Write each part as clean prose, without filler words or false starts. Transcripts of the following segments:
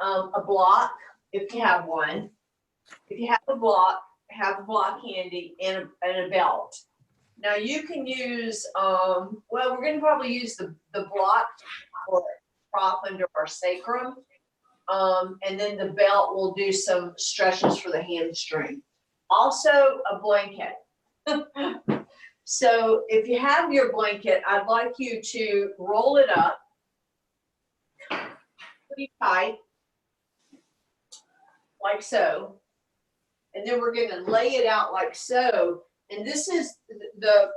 get a block if you have one. If you have a block handy and a belt. Now you can use, well, we're going to probably use the block for prop under our sacrum. And then the belt will do some stretches for the hamstring. Also a blanket. So if you have your blanket, I'd like you to roll it up pretty tight, like so. And then we're going to lay it out like so. And this is the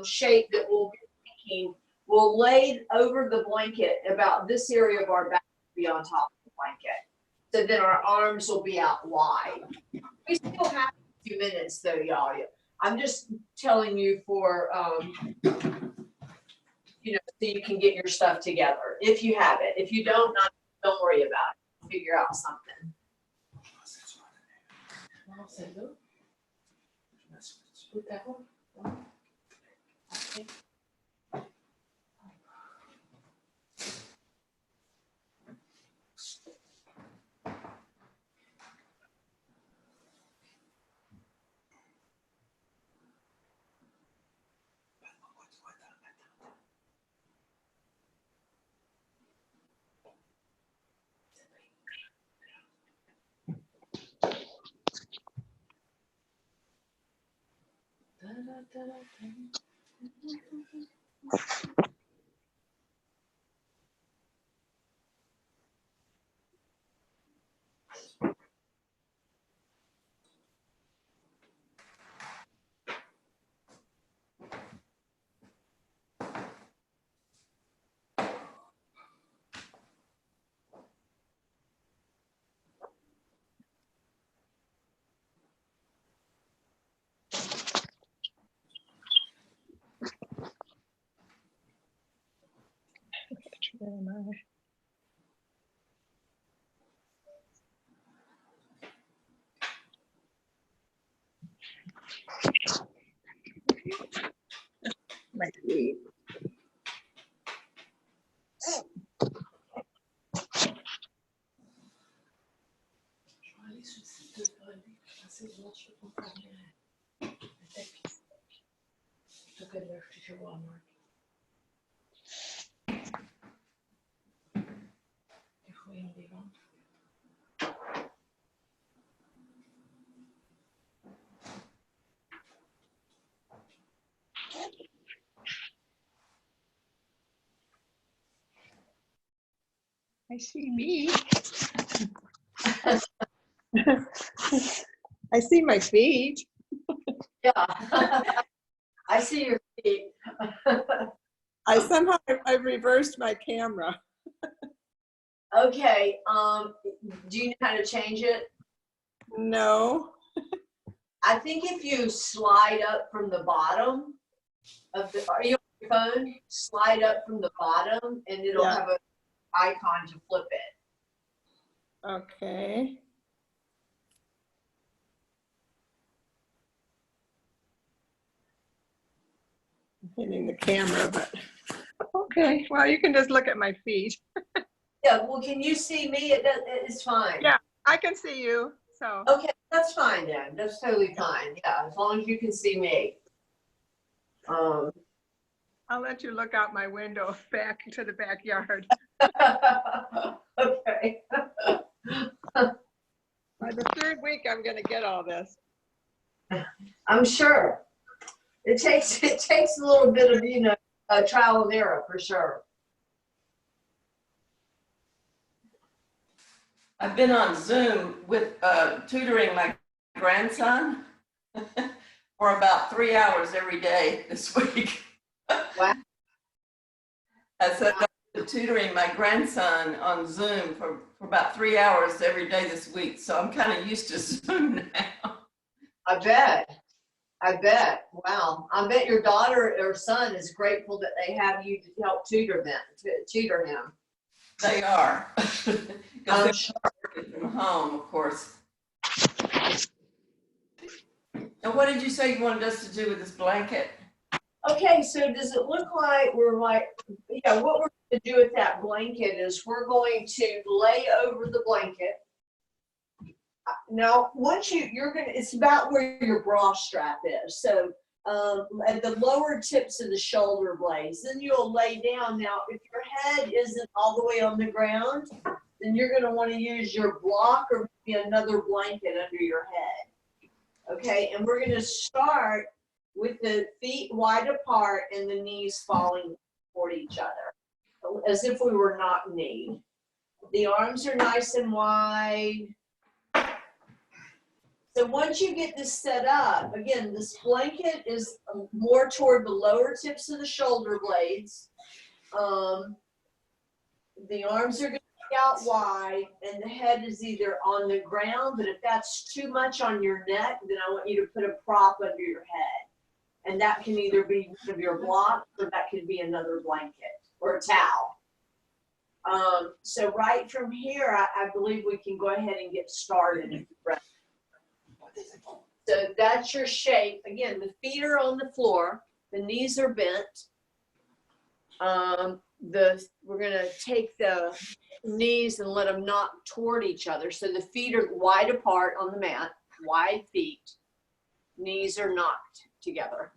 shape that we'll be making. We'll lay it over the blanket about this area of our back will be on top of the blanket. So then our arms will be out wide. We still have a few minutes though, y'all. I'm just telling you for, you know, so you can get your stuff together if you have it. If you don't worry about it. Figure out something. My feet. I see me. I see my feet. Yeah. I see your feet. I reversed my camera. Okay. Do you know how to change it? No. I think if you slide up from the bottom of the, are you on your phone? Slide up from the bottom and it'll have an icon to flip it. Okay. I'm hitting the camera, but okay. Well, you can just look at my feet. Yeah, well, can you see me? It's fine. Yeah, I can see you. So okay, that's fine then. That's totally fine. Yeah, as long as you can see me. I'll let you look out my window back to the backyard. Okay. By the third week, I'm going to get all this. I'm sure. It takes a little bit of, you know, trial and error for sure. I've been on Zoom with tutoring my grandson for about 3 hours every day this week. Wow. I said I'm tutoring my grandson on Zoom for about 3 hours every day this week, so I'm kind of used to Zoom now. I bet. Wow. I bet your daughter or son is grateful that they have you to help tutor him. They are. I'm Because sure. they're working from home, of course. And what did you say you wanted us to do with this blanket? Okay, so does it look like we're like, yeah, what we're to do with that blanket is we're going to lay over the blanket. Now, once you're gonna, it's about where your bra strap is. So at the lower tips of the shoulder blades, then you'll lay down. Now, if your head isn't all the way on the ground, then you're gonna wanna use your block or maybe another blanket under your head. Okay, and we're gonna start with the feet wide apart and the knees falling toward each other, as if we were not kneed. The arms are nice and wide. So once you get this set up, again, this blanket is more toward the lower tips of the shoulder blades. The arms are going to be out wide, and the head is either on the ground, but if that's too much on your neck, then I want you to put a prop under your head. And that can either be one of your blocks, or that could be another blanket or a towel. So right from here, I believe we can go ahead and get started. So that's your shape. Again, the feet are on the floor, the knees are bent. We're gonna take the knees and let them knock toward each other. So the feet are wide apart on the mat, wide feet. Knees are knocked together.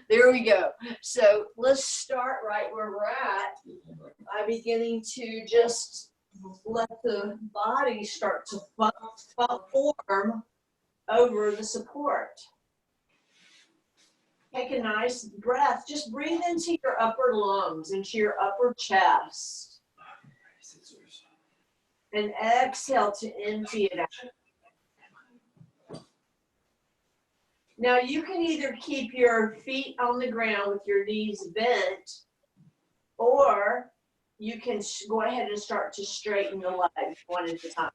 There we go. So let's start right where we're at by beginning to just let the body start to form over the support. Take a nice breath. Just breathe into your upper lungs, into your upper chest. And exhale to empty it out. Now you can either keep your feet on the ground with your knees bent, or you can go ahead and start to straighten the legs one at a time.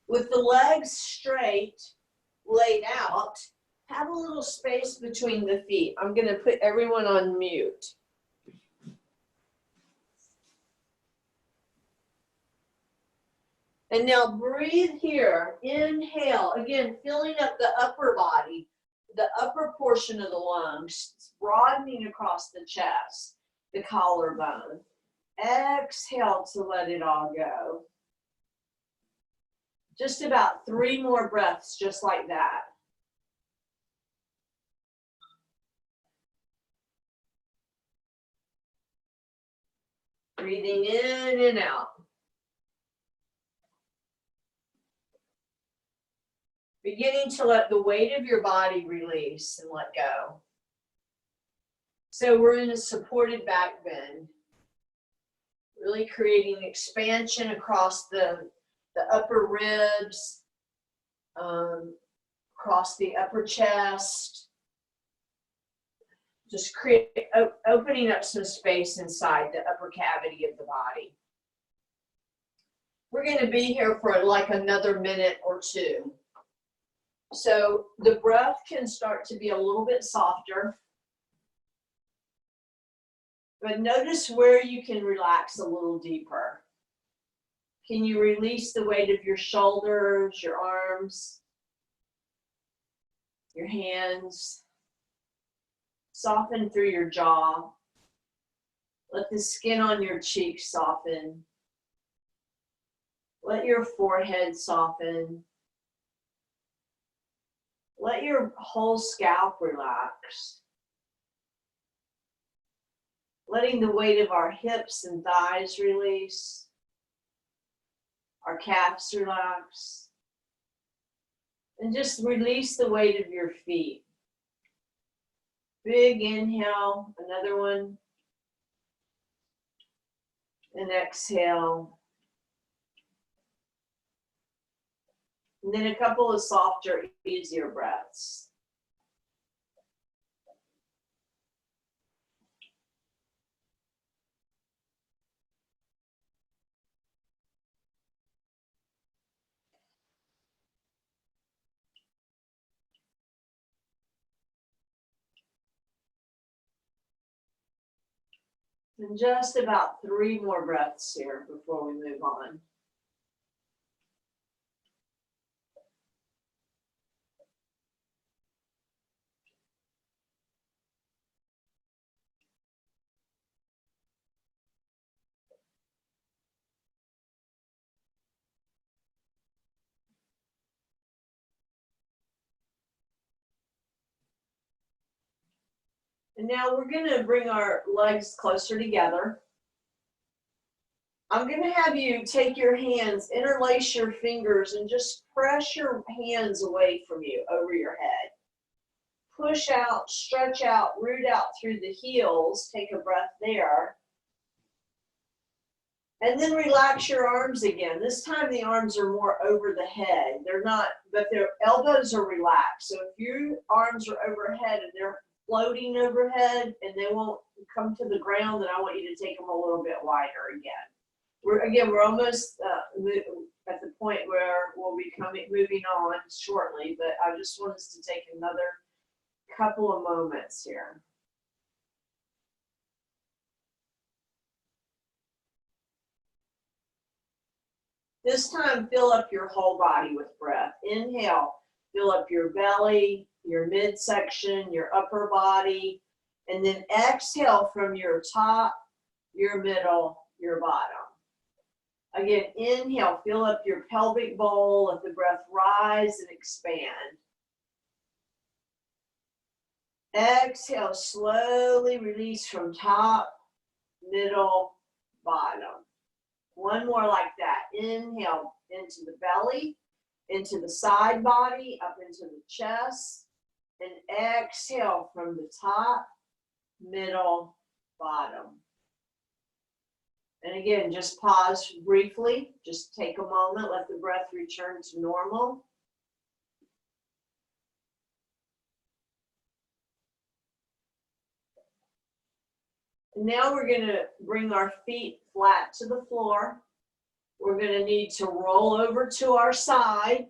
With the legs straight, laid out, have a little space between the feet. I'm going to put everyone on mute. And now breathe here. Inhale. Again, filling up the upper body, the upper portion of the lungs, broadening across the chest, the collarbone. Exhale to let it all go. Just about 3 more breaths, just like that. Breathing in and out. Beginning to let the weight of your body release and let go. So we're in a supported back bend. Really creating expansion across the upper ribs, across the upper chest. Just opening up some space inside the upper cavity of the body. We're going to be here for like another minute or two. So the breath can start to be a little bit softer. But notice where you can relax a little deeper. Can you release the weight of your shoulders, your arms, your hands? Soften through your jaw. Let the skin on your cheeks soften. Let your forehead soften. Let your whole scalp relax. Letting the weight of our hips and thighs release. Our calves relax. And just release the weight of your feet. Big inhale, another one. And exhale. And then a couple of softer, easier breaths. And just about 3 more breaths here before we move on. And now we're gonna bring our legs closer together. I'm gonna have you take your hands, interlace your fingers, and just press your hands away from you over your head. Push out, stretch out, root out through the heels. Take a breath there. And then relax your arms again. This time the arms are more over the head. They're not, but their elbows are relaxed. So if your arms are overhead and they're floating overhead and they won't come to the ground, then I want you to take them a little bit wider again. We're almost at the point where we'll be moving on shortly, but I just want us to take another couple of moments here. This time, fill up your whole body with breath. Inhale, fill up your belly, your midsection, your upper body, and then exhale from your top, your middle, your bottom. Again, inhale, fill up your pelvic bowl, let the breath rise and expand. Exhale, slowly release from top, middle, bottom. One more like that. Inhale into the belly, into the side body, up into the chest, and exhale from the top, middle, bottom. And again, just pause briefly. Just take a moment, let the breath return to normal. Now we're going to bring our feet flat to the floor. We're going to need to roll over to our side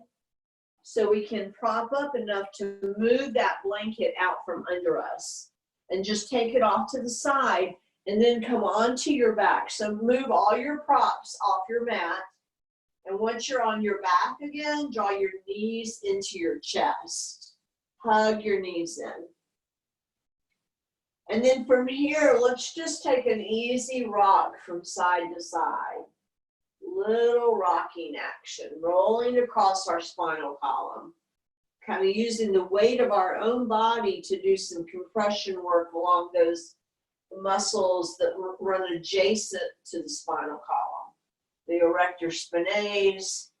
so we can prop up enough to move that blanket out from under us. And just take it off to the side and then come onto your back. So move all your props off your mat. And once you're on your back again, draw your knees into your chest. Hug your knees in. And then from here, let's just take an easy rock from side to side. Little rocking action, rolling across our spinal column. Kind of using the weight of our own body to do some compression work along those muscles that run adjacent to the spinal column. The erector spinatus,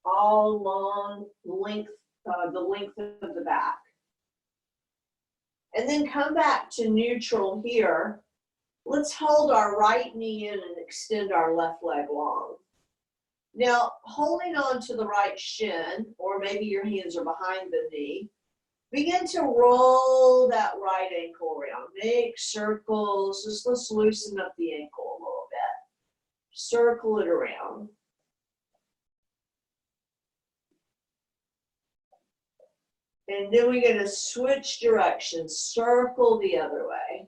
all along the length of the back. And then come back to neutral here. Let's hold our right knee in and extend our left leg long. Now, holding on to the right shin, or maybe your hands are behind the knee, begin to roll that right ankle around. Make circles. Just let's loosen up the ankle a little bit. Circle it around. And then we're going to switch directions. Circle the other way.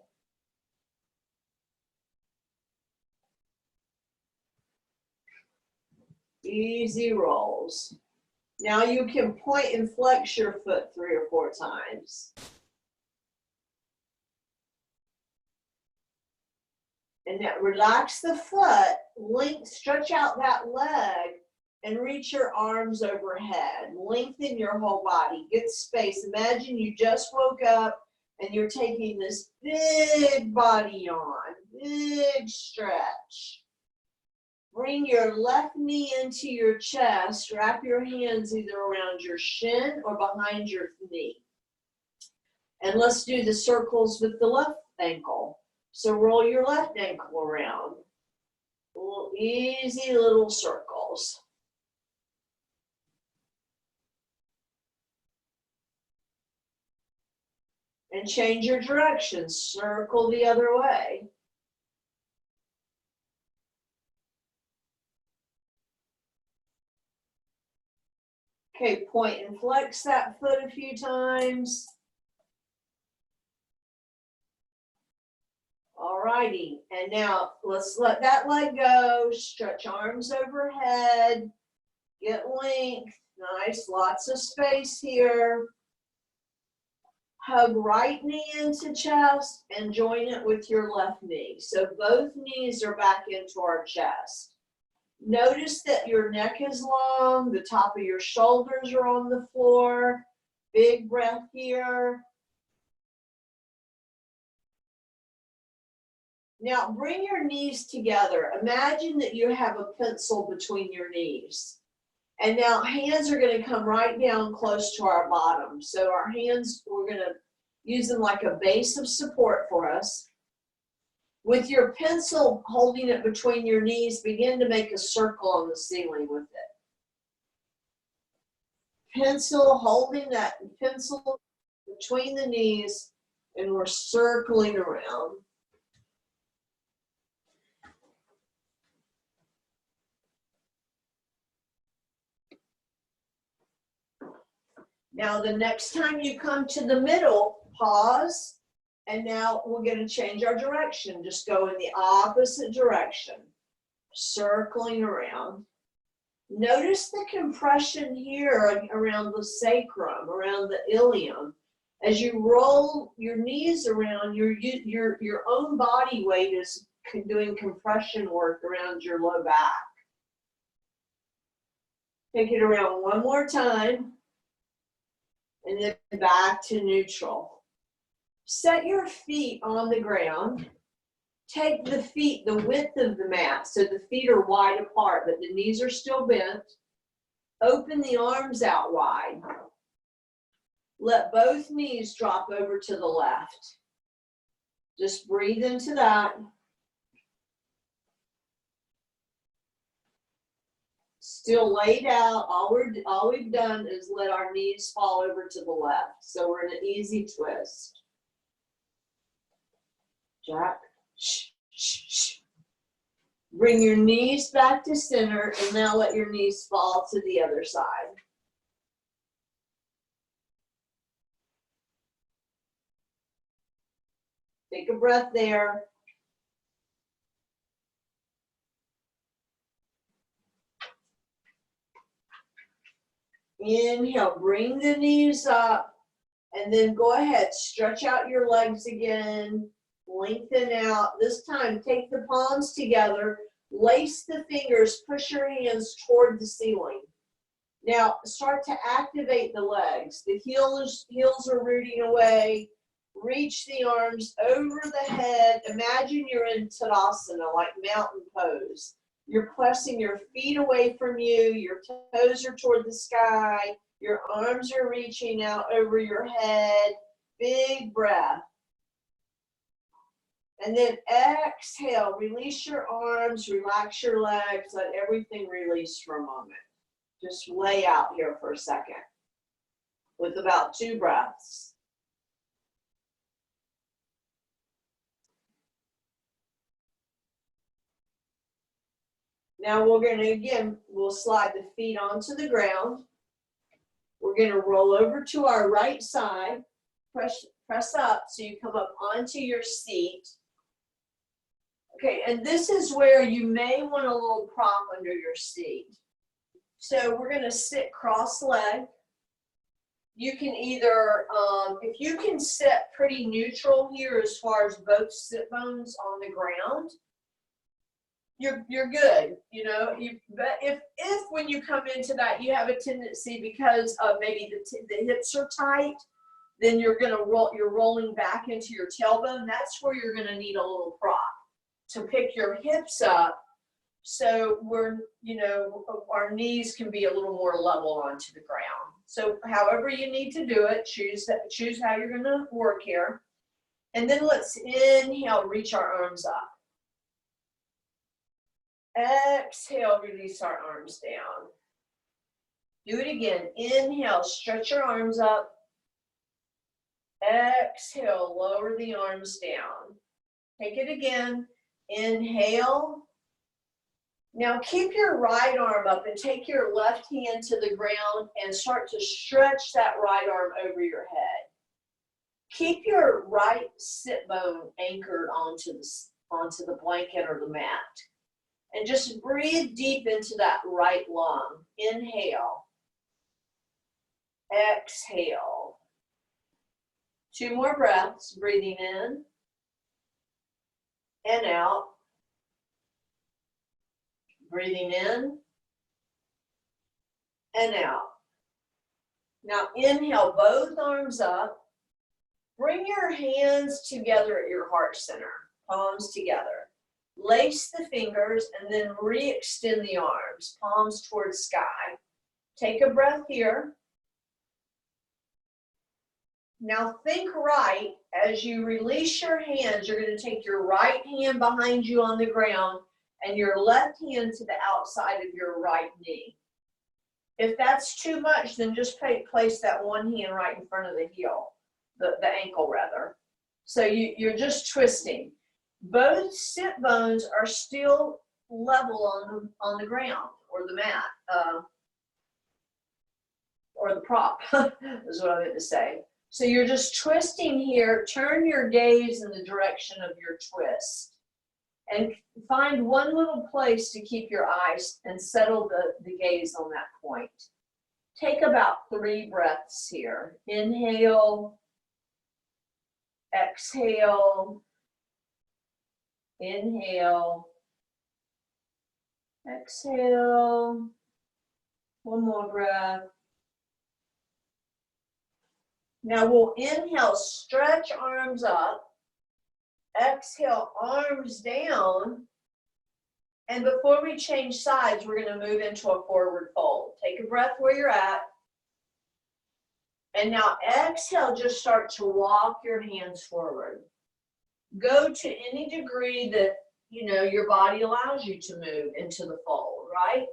Easy rolls. Now you can point and flex your foot 3 or 4 times. And now relax the foot, stretch out that leg, and reach your arms overhead. Lengthen your whole body. Get space. Imagine you just woke up and you're taking this big body yawn, big stretch. Bring your left knee into your chest. Wrap your hands either around your shin or behind your knee. And let's do the circles with the left ankle. So roll your left ankle around. Easy little circles. And change your direction. Circle the other way. Okay, point and flex that foot a few times. All righty, and now let's let that leg go. Stretch arms overhead. Get length. Nice, lots of space here. Hug right knee into chest and join it with your left knee. So both knees are back into our chest. Notice that your neck is long, the top of your shoulders are on the floor. Big breath here. Now bring your knees together. Imagine that you have a pencil between your knees. And now hands are going to come right down close to our bottom. So our hands, we're going to use them like a base of support for us. With your pencil holding it between your knees, begin to make a circle on the ceiling with it. Pencil, holding that pencil between the knees, and we're circling around. Now the next time you come to the middle, pause. And now we're going to change our direction. Just go in the opposite direction, circling around. Notice the compression here around the sacrum, around the ilium. As you roll your knees around, your own body weight is doing compression work around your low back. Take it around one more time, and then back to neutral. Set your feet on the ground. Take the feet the width of the mat, so the feet are wide apart, but the knees are still bent. Open the arms out wide. Let both knees drop over to the left. Just breathe into that. Still laid out. All we've done is let our knees fall over to the left. So we're in an easy twist. Jack, shh, shh, shh. Bring your knees back to center, and now let your knees fall to the other side. Take a breath there. Inhale, bring the knees up, and then go ahead, stretch out your legs again. Lengthen out. This time, take the palms together, lace the fingers, push your hands toward the ceiling. Now, start to activate the legs. The heels are rooting away. Reach the arms over the head. Imagine you're in Tadasana, like mountain pose. You're pressing your feet away from you. Your toes are toward the sky. Your arms are reaching out over your head. Big breath. And then exhale, release your arms, relax your legs, let everything release for a moment. Just lay out here for a second with about 2 breaths. Now we're going to, again, we'll slide the feet onto the ground. We're going to roll over to our right side, press up so you come up onto your seat. Okay, and this is where you may want a little prop under your seat. So we're going to sit cross-legged. You can either, if you can sit pretty neutral here as far as both sit bones on the ground, you're good. You know, but if when you come into that you have a tendency because of maybe the hips are tight, then you're rolling back into your tailbone. That's where you're going to need a little prop to pick your hips up, so our knees can be a little more level onto the ground. So however you need to do it, choose how you're going to work here. And then let's inhale, reach our arms up. Exhale, release our arms down. Do it again. Inhale, stretch your arms up. Exhale, lower the arms down. Take it again. Inhale. Now keep your right arm up and take your left hand to the ground and start to stretch that right arm over your head. Keep your right sit bone anchored onto the blanket or the mat. And just breathe deep into that right lung. Inhale. Exhale. 2 more breaths, breathing in and out. Breathing in and out. Now inhale, both arms up. Bring your hands together at your heart center. palms together. Lace the fingers and then re-extend the arms, palms towards sky. Take a breath here. Now think right. As you release your hands, you're going to take your right hand behind you on the ground and your left hand to the outside of your right knee. If that's too much, then just place that one hand right in front of the heel, the ankle rather. So you're just twisting. Both sit bones are still level on the ground or the mat, or the prop, is what I meant to say. So you're just twisting here. Turn your gaze in the direction of your twist. And find one little place to keep your eyes and settle the gaze on that point. Take about 3 breaths here. Inhale, exhale, inhale, exhale. One more breath. Now we'll inhale, stretch arms up. Exhale, arms down. And before we change sides, we're going to move into a forward fold. Take a breath where you're at. And now exhale, just start to walk your hands forward. Go to any degree that your body allows you to move into the fold, right?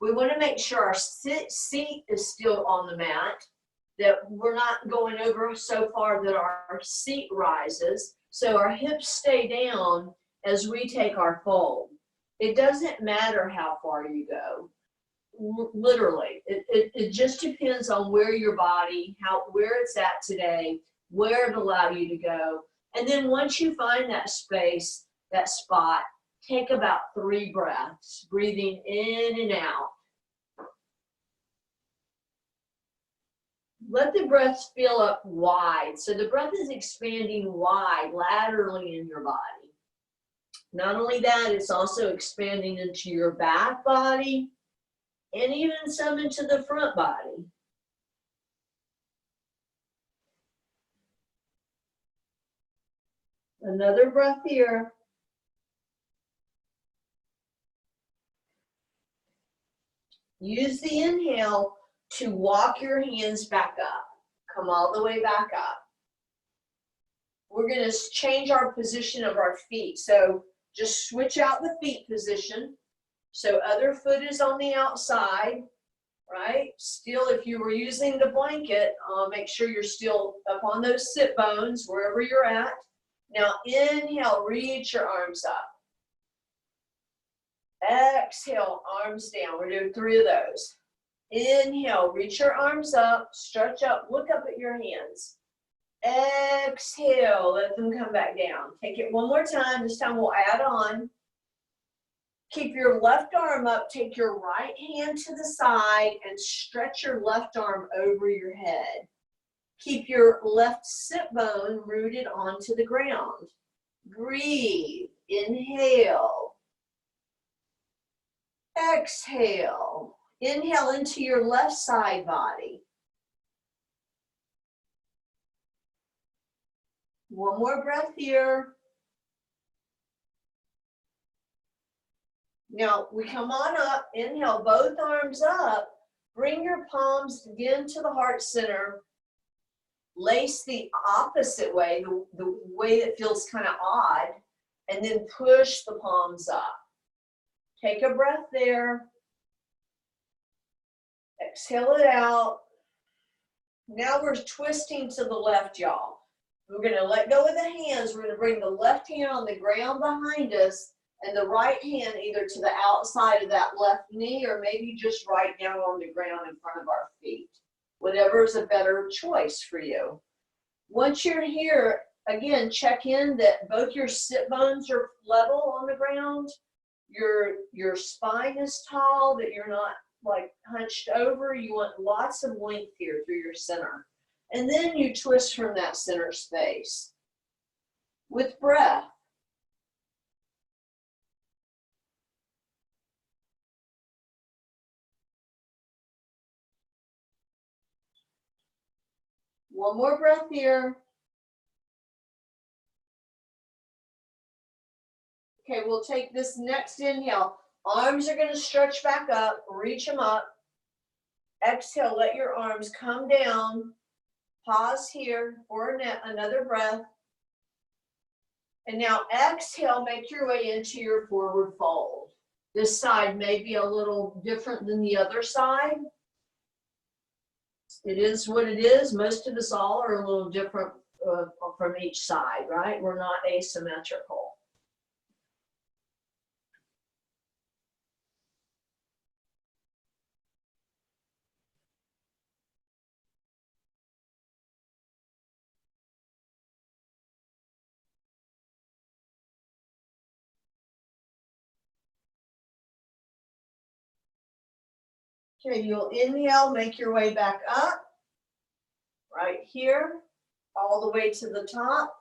We want to make sure our seat is still on the mat, that we're not going over so far that our seat rises. So our hips stay down as we take our fold. It doesn't matter how far you go. Literally, it just depends on where your body, where it's at today, where it allow you to go. And then once you find that space, that spot, take about 3 breaths, breathing in and out. Let the breath fill up wide. So the breath is expanding wide, laterally in your body. Not only that, it's also expanding into your back body and even some into the front body. Another breath here. Use the inhale to walk your hands back up. Come all the way back up. We're going to change our position of our feet. So just switch out the feet position. So other foot is on the outside, right? Still, if you were using the blanket, make sure you're still up on those sit bones, wherever you're at. Now inhale, reach your arms up. Exhale, arms down. We're doing 3 of those. Inhale, reach your arms up, stretch up, look up at your hands. Exhale, let them come back down. Take it one more time. This time we'll add on. Keep your left arm up, take your right hand to the side and stretch your left arm over your head. Keep your left sit bone rooted onto the ground. Breathe, inhale. Exhale. Inhale into your left side body. One more breath here. Now we come on up, inhale, both arms up. Bring your palms again to the heart center. Lace the opposite way, the way that feels kind of odd, and then push the palms up. Take a breath there. Exhale it out. Now we're twisting to the left, y'all. We're going to let go of the hands. We're going to bring the left hand on the ground behind us and the right hand either to the outside of that left knee or maybe just right down on the ground in front of our feet. Whatever is a better choice for you. Once you're here, again, check in that both your sit bones are level on the ground. Your spine is tall, that you're not like hunched over. You want lots of length here through your center. And then you twist from that center space with breath. One more breath here. Okay, we'll take this next inhale. Arms are gonna stretch back up, reach them up. Exhale, let your arms come down. Pause here for another breath. And now exhale, make your way into your forward fold. This side may be a little different than the other side. It is what it is. Most of us all are a little different from each side, right? We're not asymmetrical. Okay, you'll inhale, make your way back up, right here, all the way to the top.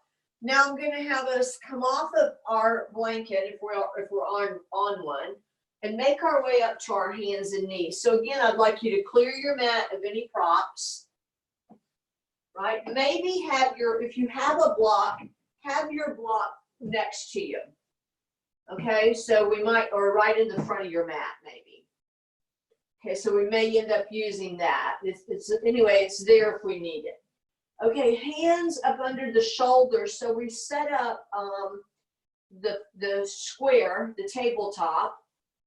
Now I'm gonna have us come off of our blanket if we're on one, and make our way up to our hands and knees. So again, I'd like you to clear your mat of any props, right? Maybe if you have a block, have your block next to you. Okay, so we might, or right in the front of your mat, maybe. Okay, so we may end up using that. Anyway, it's there if we need it. Okay, hands up under the shoulders. So we set up the square, the tabletop.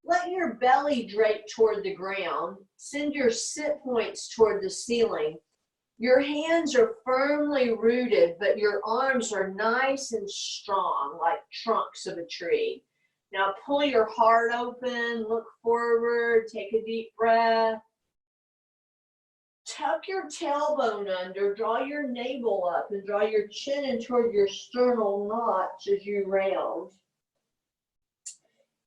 Let your belly drape toward the ground. Send your sit points toward the ceiling. Your hands are firmly rooted, but your arms are nice and strong, like trunks of a tree. Now pull your heart open, look forward, take a deep breath. Tuck your tailbone under, draw your navel up, and draw your chin in toward your sternal notch as you round.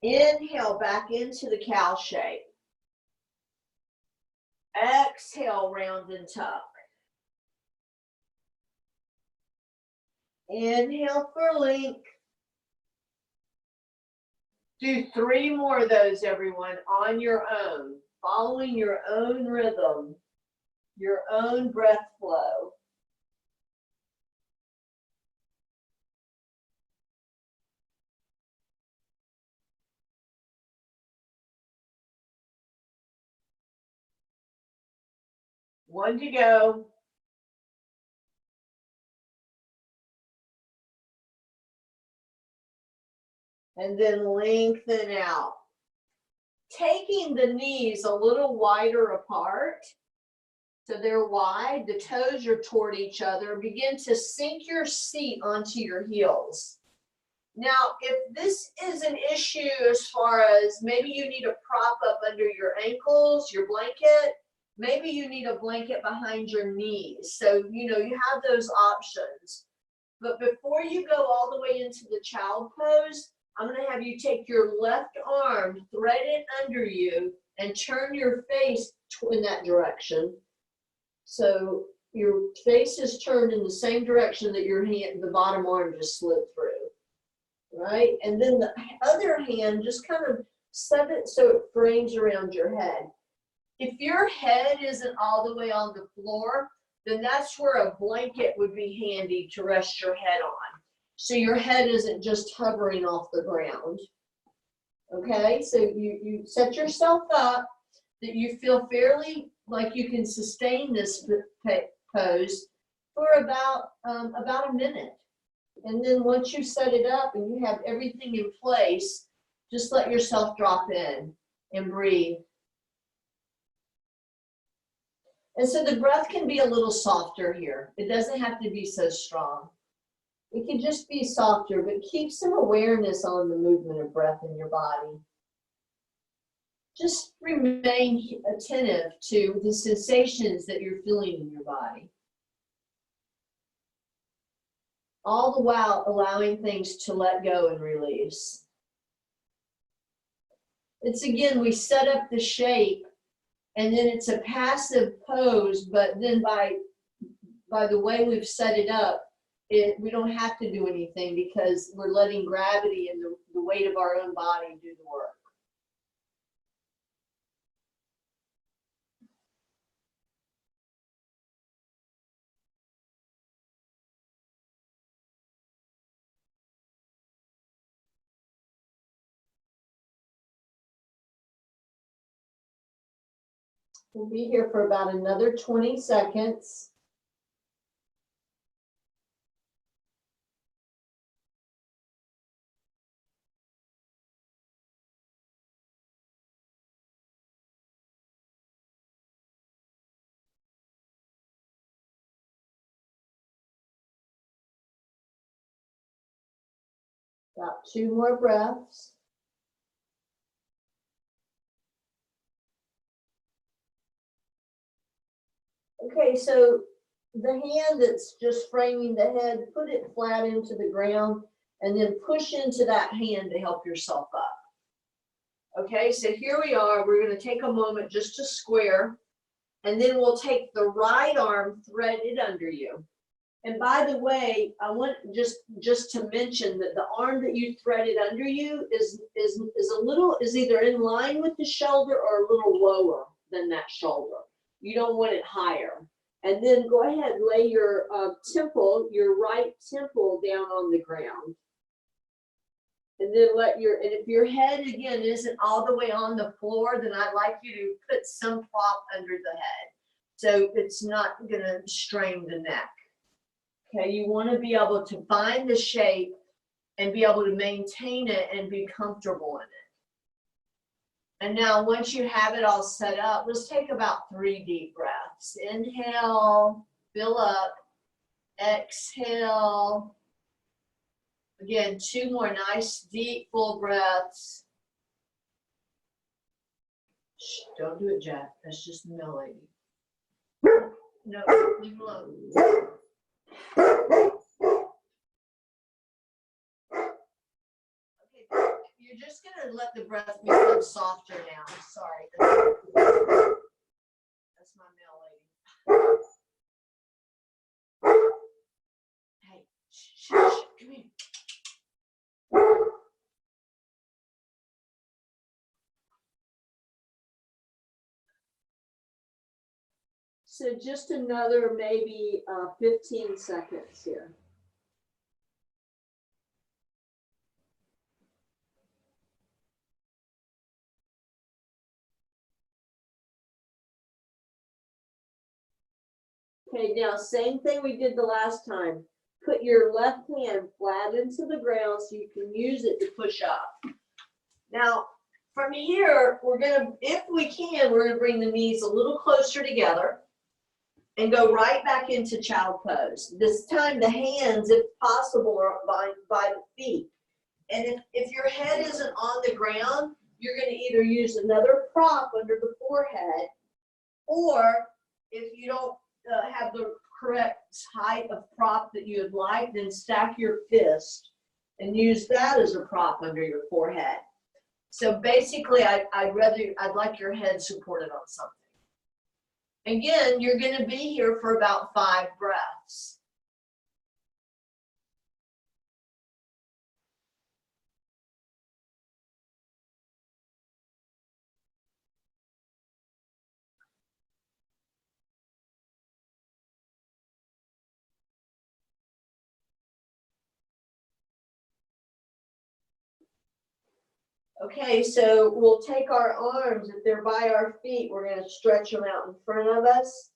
Inhale back into the cow shape. Exhale, round and tuck. Inhale for length. Do 3 more of those, everyone, on your own, following your own rhythm, your own breath flow. One to go. And then lengthen out. Taking the knees a little wider apart, so they're wide, the toes are toward each other. Begin to sink your seat onto your heels. Now, if this is an issue as far as maybe you need a prop up under your ankles, your blanket, maybe you need a blanket behind your knees. So, you have those options. But before you go all the way into the child pose, I'm going to have you take your left arm, thread it under you, and turn your face in that direction. So your face is turned in the same direction that your hand, the bottom arm just slid through, right? And then the other hand, just kind of set it so it frames around your head. If your head isn't all the way on the floor, then that's where a blanket would be handy to rest your head on. So your head isn't just hovering off the ground. Okay, so you set yourself up that you feel fairly like you can sustain this pose for about a minute. And then once you set it up and you have everything in place, just let yourself drop in and breathe. And so the breath can be a little softer here. It doesn't have to be so strong. It can just be softer, but keep some awareness on the movement of breath in your body. Just remain attentive to the sensations that you're feeling in your body. All the while allowing things to let go and release. It's again, we set up the shape and then it's a passive pose, but then by the way we've set it up, we don't have to do anything because we're letting gravity and the weight of our own body do the work. We'll be here for about another 20 seconds. About 2 more breaths. Okay, so the hand that's just framing the head, put it flat into the ground and then push into that hand to help yourself up. Okay, so here we are. We're going to take a moment just to square, and then we'll take the right arm, thread it under you. And by the way, I want just to mention that the arm that you threaded under you is either in line with the shoulder or a little lower than that shoulder. You don't want it higher. And then go ahead, lay your temple, your right temple down on the ground. And then and if your head again isn't all the way on the floor, then I'd like you to put some prop under the head so it's not gonna strain the neck. Okay, you want to be able to find the shape and be able to maintain it and be comfortable in it. And now once you have it all set up, let's take about 3 deep breaths. Inhale, fill up, exhale. Again, 2 more nice, deep, full breaths. Shh, don't do it, Jack. That's just the mill lady. No, leave him alone. Okay, you're just gonna let the breath become softer now. Sorry. That's my male lady. Hey, shh, shh, shh, come here. So just another maybe 15 seconds here. Okay, now same thing we did the last time. Put your left hand flat into the ground so you can use it to push up. Now, from here, we're gonna, if we can, we're gonna bring the knees a little closer together and go right back into child pose. This time the hands, if possible, are by the feet. And if your head isn't on the ground, you're gonna either use another prop under the forehead, or if you don't have the correct height of prop that you would like, then stack your fist and use that as a prop under your forehead. So basically, I'd like your head supported on something. Again, you're going to be here for about 5 breaths. Okay, so we'll take our arms, if they're by our feet, we're going to stretch them out in front of us.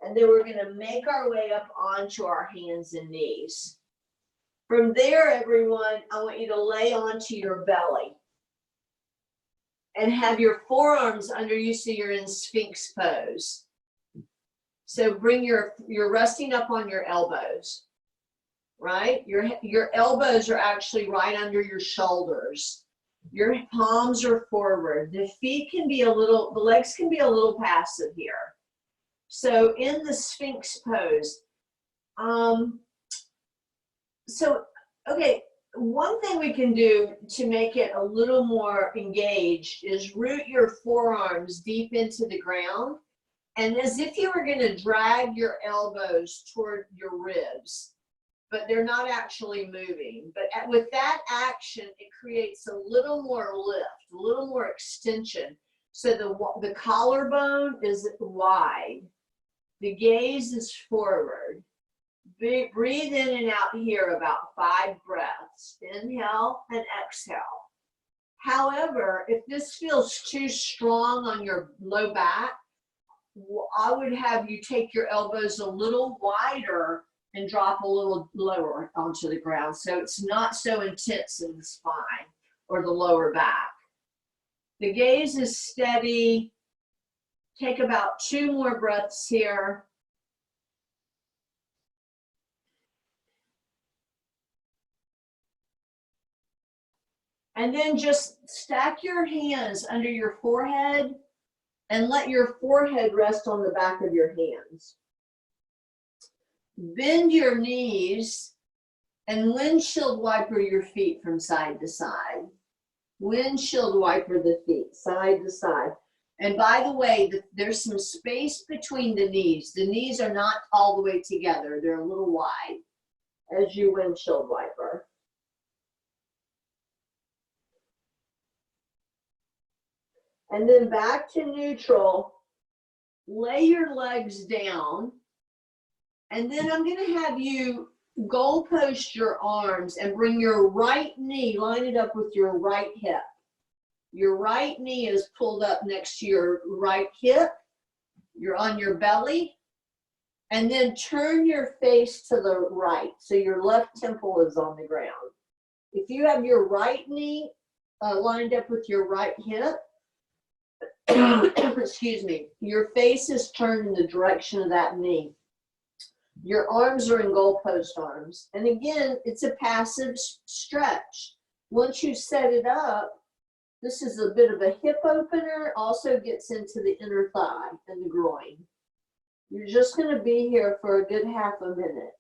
And then we're going to make our way up onto our hands and knees. From there, everyone, I want you to lay onto your belly and have your forearms under you so you're in Sphinx pose. So bring you're resting up on your elbows, right? Your elbows are actually right under your shoulders. Your palms are forward. The legs can be a little passive here. So in the Sphinx pose, okay, one thing we can do to make it a little more engaged is root your forearms deep into the ground, and as if you were going to drag your elbows toward your ribs, but they're not actually moving. But with that action, it creates a little more lift, a little more extension. So the collarbone is wide. The gaze is forward. Breathe in and out here about 5 breaths. Inhale and exhale. However, if this feels too strong on your low back, I would have you take your elbows a little wider and drop a little lower onto the ground so it's not so intense in the spine or the lower back. The gaze is steady. Take about 2 more breaths here. And then just stack your hands under your forehead and let your forehead rest on the back of your hands. Bend your knees and windshield wiper your feet from side to side. Windshield wiper the feet side to side. And by the way, there's some space between the knees. The knees are not all the way together. They're a little wide as you windshield wiper. And then back to neutral. Lay your legs down. And then I'm going to have you goal post your arms and bring your right knee, line it up with your right hip. Your right knee is pulled up next to your right hip. You're on your belly. And then turn your face to the right. So your left temple is on the ground. If you have your right knee lined up with your right hip, excuse me, your face is turned in the direction of that knee. Your arms are in goalpost arms. And again, it's a passive stretch. Once you set it up, this is a bit of a hip opener, also gets into the inner thigh and the groin. You're just going to be here for a good half a minute.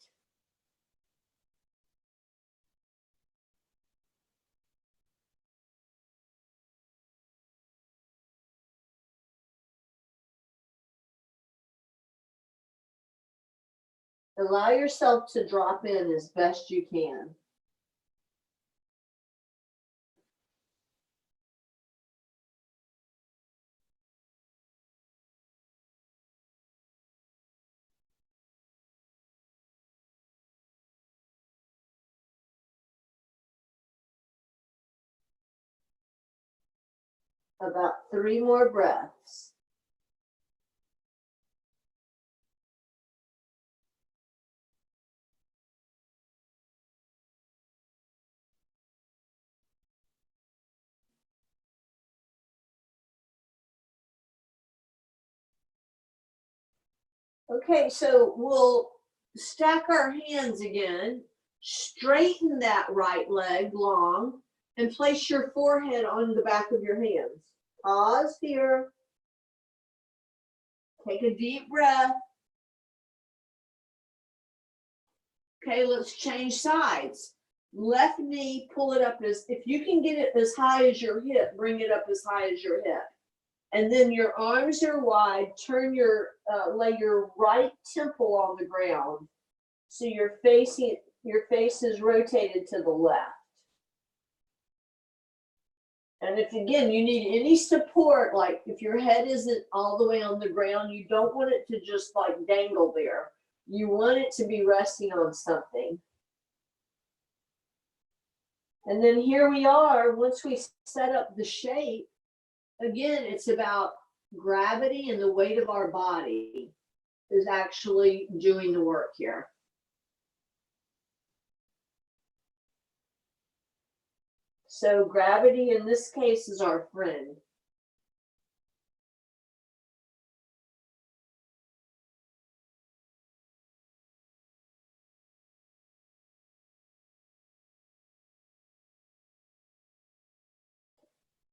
Allow yourself to drop in as best you can. About 3 more breaths. Okay, so we'll stack our hands again, straighten that right leg long, and place your forehead on the back of your hands. Pause here. Take a deep breath. Okay, let's change sides. Left knee, pull it up as, if you can get it as high as your hip, bring it up as high as your hip. And then your arms are wide, turn your, lay your right temple on the ground. So your face is rotated to the left. And if, again, you need any support, like if your head isn't all the way on the ground, you don't want it to just like dangle there. You want it to be resting on something. And then here we are, once we set up the shape, again, it's about gravity and the weight of our body is actually doing the work here. So gravity in this case is our friend.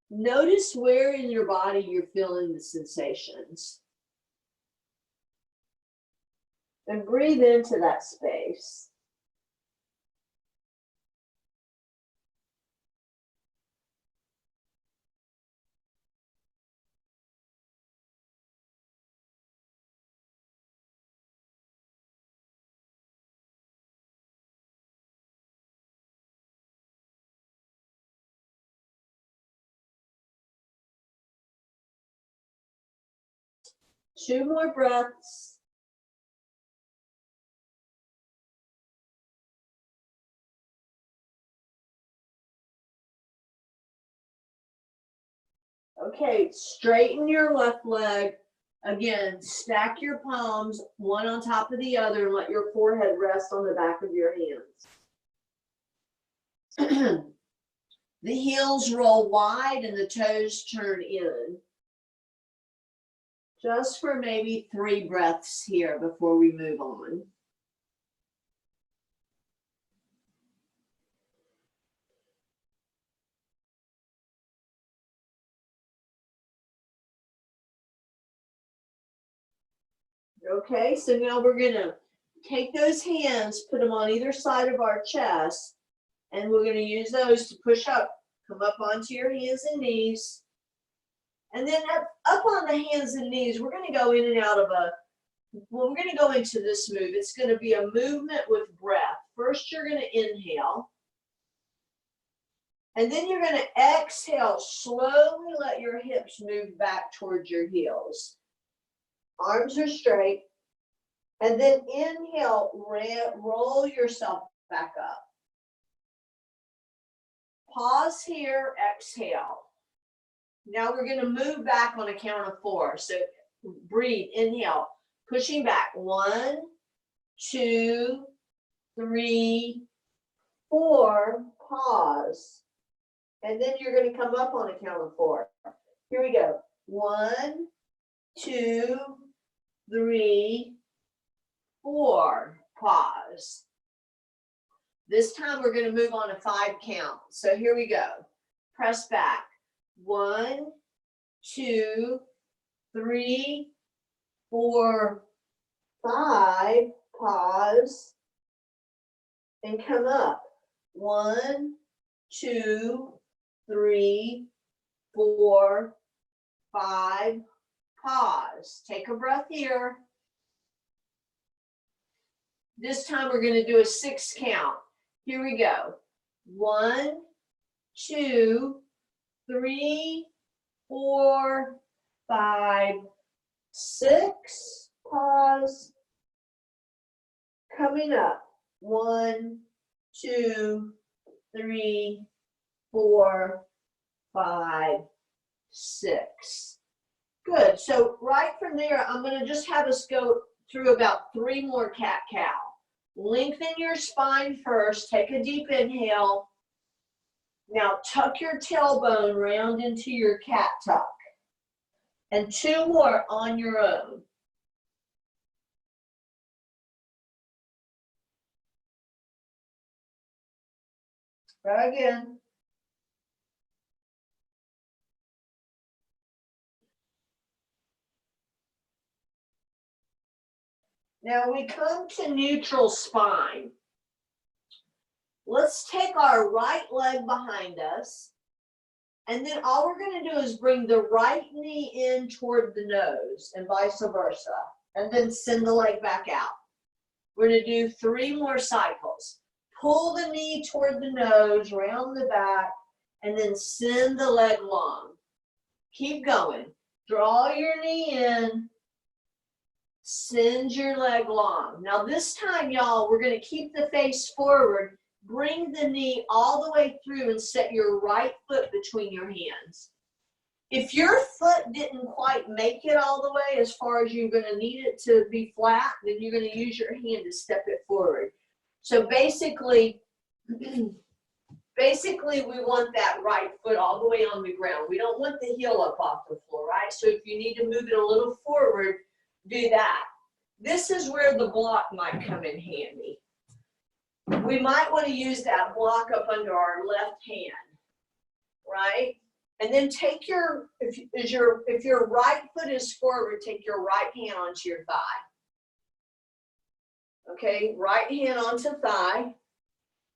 Notice where in your body you're feeling the sensations. And breathe into that space. Two more breaths. Okay, straighten your left leg, Again, stack your palms one on top of the other and let your forehead rest on the back of your hands. The heels roll wide and the toes turn in. Just for maybe 3 breaths here before we move on. Okay, so now we're gonna take those hands, put them on either side of our chest, and we're gonna use those to push up. Come up onto your hands and knees. And then up on the hands and knees, we're gonna go in and out of we're gonna go into this move. It's gonna be a movement with breath. First, you're gonna inhale. And then you're gonna exhale, slowly let your hips move back towards your heels. Arms are straight. And then inhale, roll yourself back up. Pause here, exhale. Now we're going to move back on a count of 4. So breathe, inhale, pushing back. 1, 2, 3, 4, pause. And then you're going to come up on a count of 4. Here we go. 1, 2, 3, 4, pause. This time we're going to move on a 5 count. So here we go. Press back. 1, 2, 3, 4, 5, pause, and come up. 1, 2, 3, 4, 5, pause. Take a breath here. This time we're going to do a 6 count. Here we go. 1, 2, 3, 4, 5, 6, pause. Coming up. 1, 2, 3, 4, 5, 6. Good. So right from there, I'm going to just have us go through about 3 more cat-cow. Lengthen your spine first. Take a deep inhale. Now tuck your tailbone round into your cat tuck. And 2 more on your own. Try again. Now we come to neutral spine. Let's take our right leg behind us. And then all we're going to do is bring the right knee in toward the nose and vice versa. And then send the leg back out. We're going to do 3 more cycles. Pull the knee toward the nose, round the back, and then send the leg long. Keep going. Draw your knee in. Send your leg long. Now this time, y'all, we're going to keep the face forward. Bring the knee all the way through and set your right foot between your hands. If your foot didn't quite make it all the way as far as you're going to need it to be flat, then you're going to use your hand to step it forward. So basically, we want that right foot all the way on the ground. We don't want the heel up off the floor, right? So if you need to move it a little forward, do that. This is where the block might come in handy. We might want to use that block up under our left hand, right? And then take if your right foot is forward, take your right hand onto your thigh. Okay, right hand onto thigh.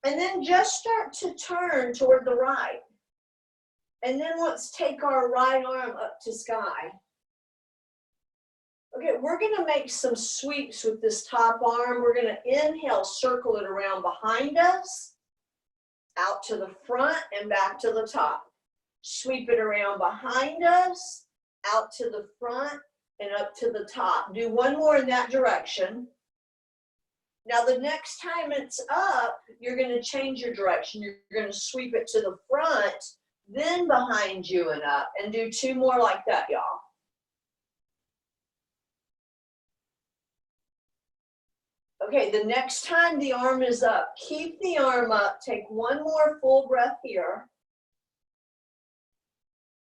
And then just start to turn toward the right. And then let's take our right arm up to sky. Okay, we're going to make some sweeps with this top arm. We're going to inhale, circle it around behind us, out to the front and back to the top. Sweep it around behind us, out to the front and up to the top. Do 1 more in that direction. Now the next time it's up, you're going to change your direction. You're going to sweep it to the front, then behind you and up, and do 2 more like that, y'all. Okay, the next time the arm is up, keep the arm up. Take one more full breath here.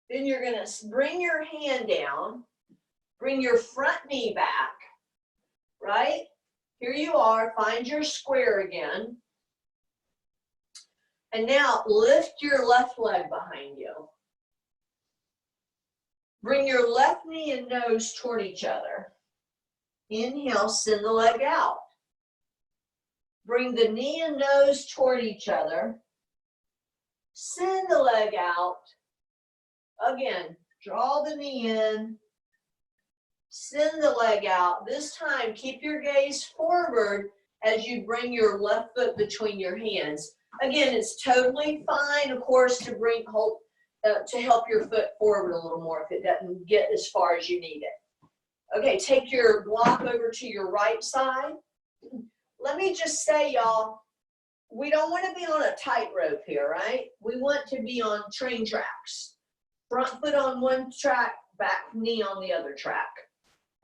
Then you're going to bring your hand down, bring your front knee back, right? Here you are, find your square again. And now lift your left leg behind you. Bring your left knee and nose toward each other. Inhale, send the leg out. Bring the knee and nose toward each other. Send the leg out. Again, draw the knee in. Send the leg out. This time, keep your gaze forward as you bring your left foot between your hands. Again, it's totally fine, of course, to to help your foot forward a little more if it doesn't get as far as you need it. Okay, take your block over to your right side. Let me just say, y'all, we don't want to be on a tightrope here, right? We want to be on train tracks. Front foot on one track, back knee on the other track.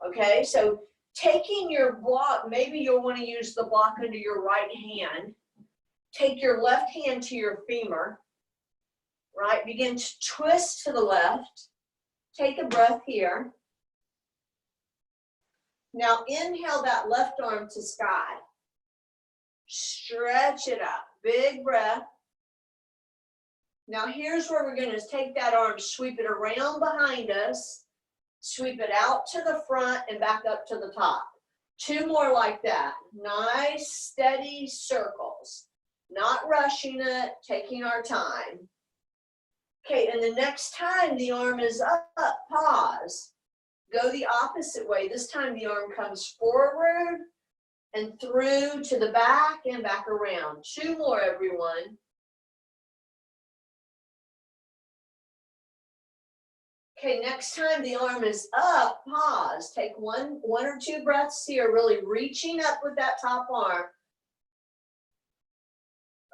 Okay, so taking your block, maybe you'll want to use the block under your right hand. Take your left hand to your femur, right? Begin to twist to the left. Take a breath here. Now inhale that left arm to sky. Stretch it up, big breath. Now here's where we're going to take that arm, sweep it around behind us, sweep it out to the front and back up to the top. Two more like that. Nice, steady circles. Not rushing it, taking our time. Okay, and the next time the arm is up, pause. Go the opposite way. This time the arm comes forward and through to the back and back around. Two more, everyone. Okay, next time the arm is up, pause. Take one or two breaths here, really reaching up with that top arm.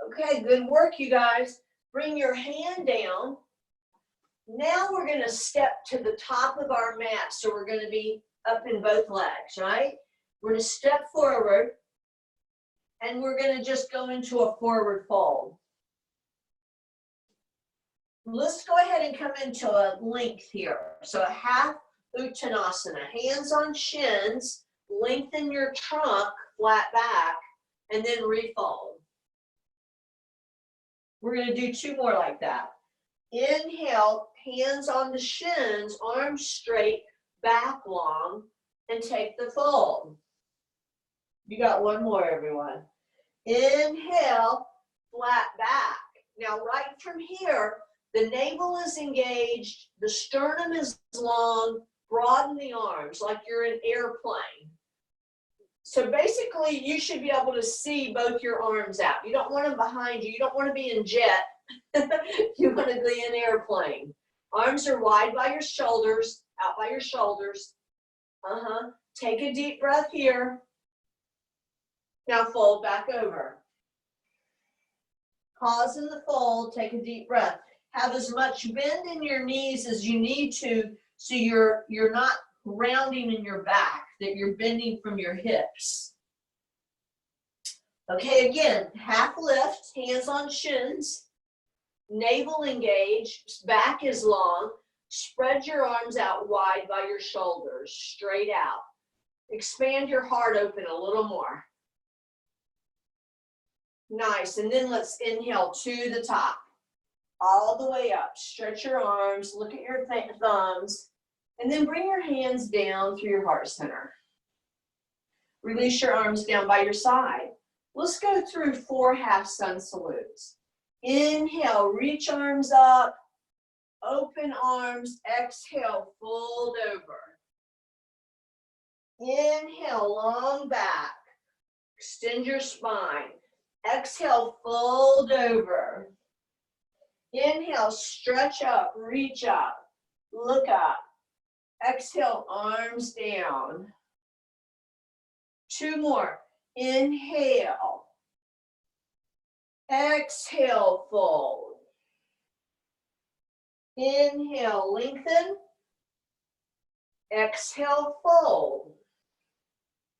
Okay, good work, you guys. Bring your hand down. Now we're going to step to the top of our mat, so we're going to be up in both legs, right? We're going to step forward, and we're going to just go into a forward fold. Let's go ahead and come into a length here. So a half Uttanasana, hands on shins, lengthen your trunk, flat back, and then refold. We're going to do two more like that. Inhale, hands on the shins, arms straight, back long, and take the fold. You got one more, everyone. Inhale, flat back. Now, right from here, the navel is engaged, the sternum is long, broaden the arms like you're an airplane. So basically, you should be able to see both your arms out. You don't want them behind you. You don't want to be in jet. You want to be in airplane. Arms are wide by your shoulders, out by your shoulders. Take a deep breath here. Now fold back over. Pause in the fold, take a deep breath. Have as much bend in your knees as you need to, so you're not rounding in your back, that you're bending from your hips. Okay, again, half lift, hands on shins, navel engaged, back is long. Spread your arms out wide by your shoulders, straight out. Expand your heart open a little more. Nice, and then let's inhale to the top. All the way up. Stretch your arms, look at your thumbs, and then bring your hands down through your heart center. Release your arms down by your side. Let's go through 4 half sun salutes. Inhale, reach arms up, open arms, exhale, fold over. Inhale, long back, extend your spine. Exhale, fold over. Inhale, stretch up, reach up, look up. Exhale, arms down. 2 more. Inhale. Exhale, fold. Inhale, lengthen. Exhale, fold.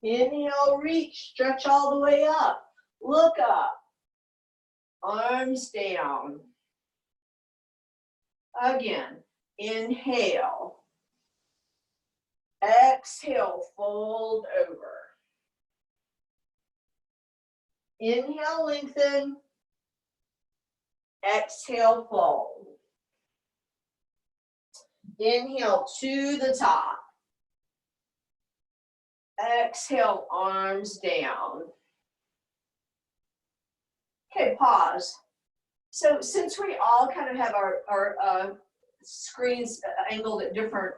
Inhale, reach, stretch all the way up. Look up. Arms down. Again, inhale. Exhale, fold over. Inhale, lengthen. Exhale, fold. Inhale to the top. Exhale, arms down. Okay, pause. So since we all kind of have our screens angled at different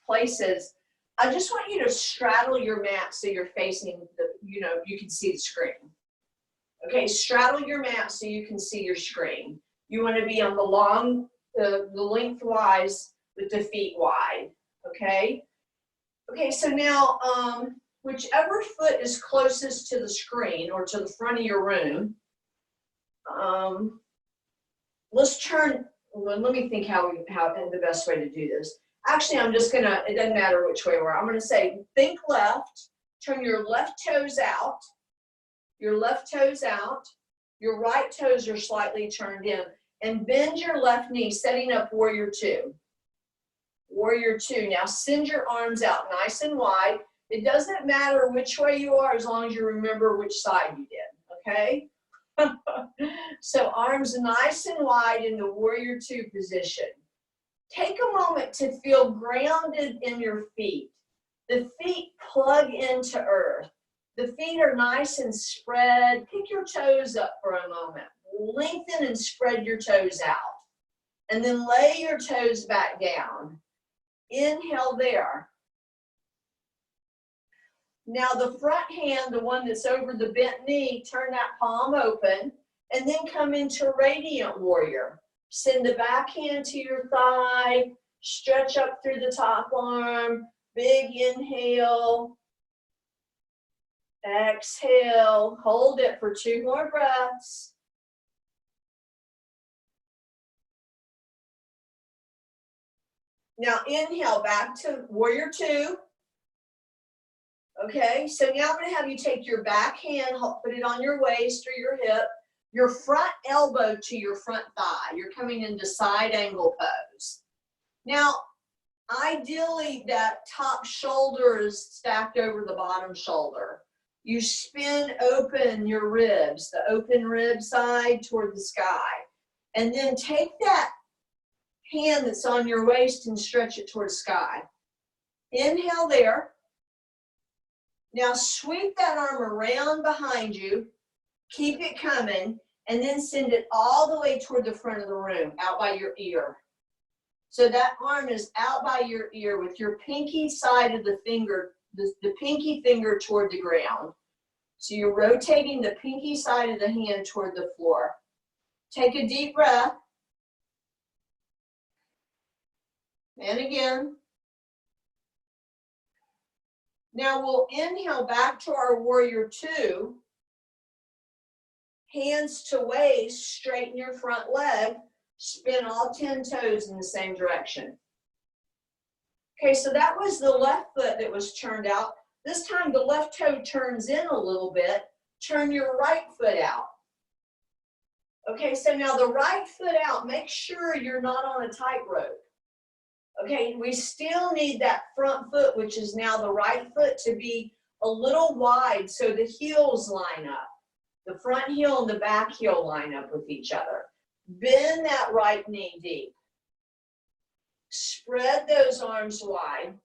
places, I just want you to straddle your mat so you're facing the, you can see the screen. Okay, straddle your mat so you can see your screen. You want to be on the lengthwise with the feet wide, okay? Okay, so now, whichever foot is closest to the screen or to the front of your room, let's turn, well, let me think how the best way to do this. Actually, I'm just gonna, it doesn't matter which way we're, I'm gonna say, think left, turn your left toes out, your left toes out, your right toes are slightly turned in, and bend your left knee, setting up warrior two. Warrior two. Now send your arms out nice and wide. It doesn't matter which way you are as long as you remember which side you did, okay? So arms nice and wide in the warrior two position. Take a moment to feel grounded in your feet. The feet plug into earth. The feet are nice and spread. Pick your toes up for a moment. Lengthen and spread your toes out. And then lay your toes back down. Inhale there. Now the front hand, the one that's over the bent knee, turn that palm open and then come into radiant warrior. Send the back hand to your thigh, stretch up through the top arm, big inhale, exhale, hold it for 2 more breaths. Now inhale back to warrior two. Okay, so now I'm going to have you take your back hand, put it on your waist or your hip, your front elbow to your front thigh. You're coming into side angle pose. Now, ideally, that top shoulder is stacked over the bottom shoulder. You spin open your ribs, the open rib side toward the sky. And then take that hand that's on your waist and stretch it toward sky. Inhale there. Now sweep that arm around behind you, keep it coming, and then send it all the way toward the front of the room, out by your ear. So that arm is out by your ear with your pinky side of the finger, the pinky finger toward the ground. So you're rotating the pinky side of the hand toward the floor. Take a deep breath. And again. Now we'll inhale back to our warrior two. Hands to waist, straighten your front leg, spin all 10 toes in the same direction. Okay, so that was the left foot that was turned out. This time the left toe turns in a little bit. Turn your right foot out. Okay, so now the right foot out, make sure you're not on a tightrope. Okay, we still need that front foot, which is now the right foot, to be a little wide so the heels line up. The front heel and the back heel line up with each other. Bend that right knee deep. Spread those arms wide.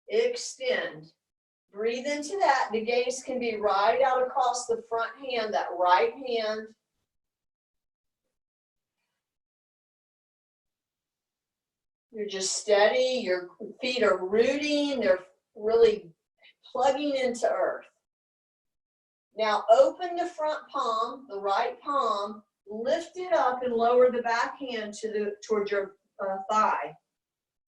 Extend. Breathe into that. The gaze can be right out across the front hand, that right hand. You're just steady, your feet are rooting, they're really plugging into earth. Now open the front palm, the right palm, lift it up and lower the back hand toward your thigh.